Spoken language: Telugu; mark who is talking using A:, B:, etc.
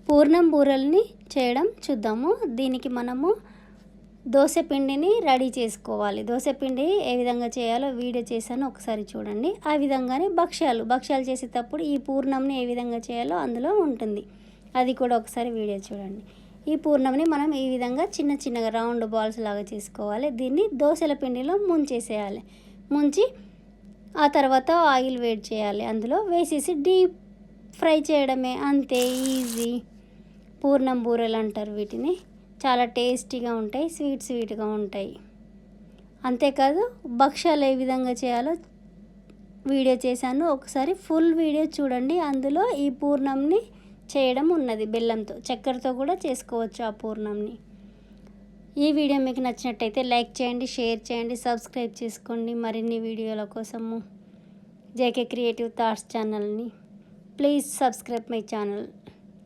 A: పూర్ణం బూరెల్ని చేయడం చూద్దాము. దీనికి మనము దోశ పిండిని రెడీ చేసుకోవాలి. దోశ పిండి ఏ విధంగా చేయాలో వీడియో చేశాను, ఒకసారి చూడండి. ఆ విధంగానే భక్ష్యాలు చేసేటప్పుడు ఈ పూర్ణంని ఏ విధంగా చేయాలో అందులో ఉంటుంది, అది కూడా ఒకసారి వీడియో చూడండి. ఈ పూర్ణంని మనం ఈ విధంగా చిన్న చిన్నగా రౌండ్ బాల్స్ లాగా చేసుకోవాలి. దీన్ని దోశల పిండిలో ముంచేసేయాలి. ముంచి ఆ తర్వాత ఆయిల్ వేడి చేయాలి, అందులో వేసేసి డీప్ ఫ్రై చేయడమే, అంతే ఈజీ. పూర్ణం బూరెలు అంటారు వీటిని. చాలా టేస్టీగా ఉంటాయి, స్వీట్గా ఉంటాయి. అంతేకాదు భక్ష్యాలు ఏ విధంగా చేయాలో వీడియో చేశాను, ఒకసారి ఫుల్ వీడియో చూడండి. అందులో ఈ పూర్ణంని చేయడం ఉన్నది. బెల్లంతో, చక్కెరతో కూడా చేసుకోవచ్చు ఆ పూర్ణంని. ఈ వీడియో మీకు నచ్చినట్టయితే లైక్ చేయండి, షేర్ చేయండి, సబ్స్క్రైబ్ చేసుకోండి మరిన్ని వీడియోల కోసము. జేకే క్రియేటివ్ థాట్స్ ఛానల్ని ప్లీజ్ సబ్స్క్రైబ్ మై ఛానల్.